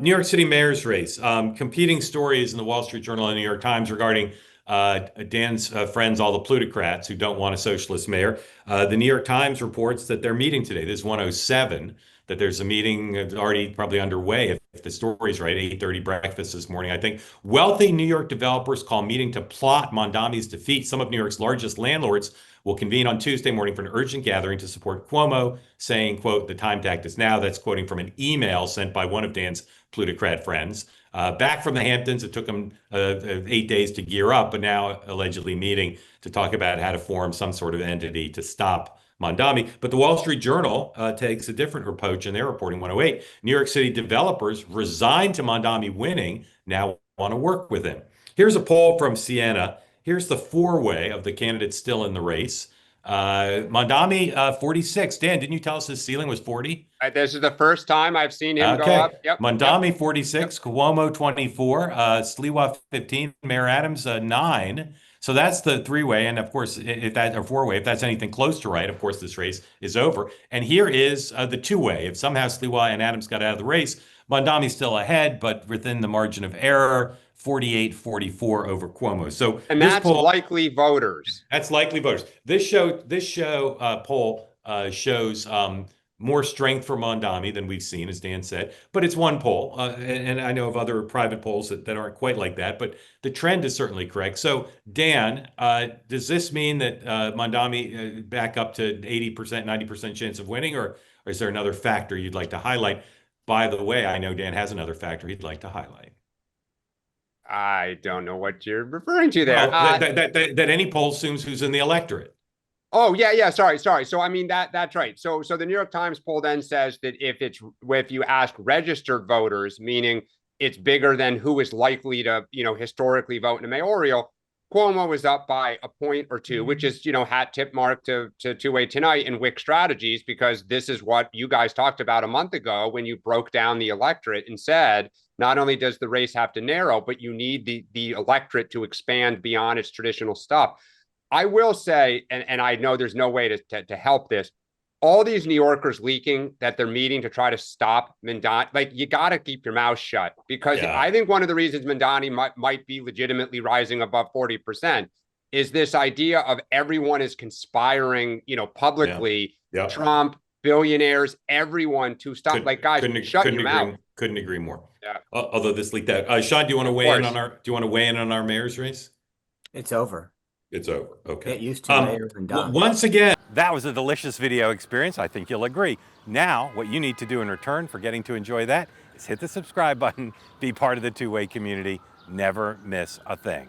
New York City mayor's race. Competing stories in the Wall Street Journal and New York Times regarding Dan's friends, all the plutocrats who don't want a socialist mayor. The New York Times reports that they're meeting today. This is 107, that there's a meeting already probably underway, if the story's right, 8:30 breakfast this morning, I think. Wealthy New York developers call meeting to plot Mamdani's defeat. Some of New York's largest landlords will convene on Tuesday morning for an urgent gathering to support Cuomo, saying, quote, the time to act is now. That's quoting from an email sent by one of Dan's plutocrat friends. Back from the Hamptons, it took them 8 days to gear up, but now allegedly meeting to talk about how to form some sort of entity to stop Mamdani. But the Wall Street Journal takes a different approach in their reporting. 108, New York City developers resigned to Mamdani winning now want to work with him. Here's a poll from Siena. Here's the four-way of the candidates still in the race. Mamdani, 46. Dan, didn't you tell us his ceiling was 40? This is the first time I've seen him go up. Yep. Mamdani, 46. Yep. Cuomo, 24. Sliwa, 15. Mayor Adams, 9. So that's the three-way, and of course, if that or four-way, if that's anything close to right, of course, this race is over. And here is the two-way. If somehow Sliwa and Adams got out of the race, Mamdani's still ahead, but within the margin of error, 48-44 over Cuomo. So and that's poll, likely voters. That's likely voters. This poll shows more strength for Mamdani than we've seen, as Dan said. But it's one poll, and I know of other private polls that aren't quite like that. But the trend is certainly correct. So, Dan, does this mean that Mamdani back up to 80%, 90% chance of winning, or is there another factor you'd like to highlight? By the way, I know Dan has another factor he'd like to highlight. I don't know what you're referring to there. That any poll assumes who's in the electorate. Oh, yeah. Sorry. So, I mean, that's right. So the New York Times poll then says that if you ask registered voters, meaning it's bigger than who is likely to, historically vote in a mayoral, Cuomo was up by a point or two, which is, hat tip mark to two-way tonight in Wick Strategies, because this is what you guys talked about a month ago when you broke down the electorate and said, not only does the race have to narrow, but you need the electorate to expand beyond its traditional stuff. I will say, and I know there's no way to help this, all these New Yorkers leaking that they're meeting to try to stop Mamdani, like, you got to keep your mouth shut, because I think one of the reasons Mamdani might be legitimately rising above 40% is this idea of everyone is conspiring, publicly, Trump, billionaires, everyone to stop. Guys, shut your mouth. Couldn't agree more. Yeah. Although this leaked out. Sean, do you want to weigh in on our mayor's race? It's over. It's over. Okay. Get used to mayors and done. Once again, that was a delicious video experience. I think you'll agree. Now, what you need to do in return for getting to enjoy that is hit the subscribe button, be part of the two-way community, never miss a thing.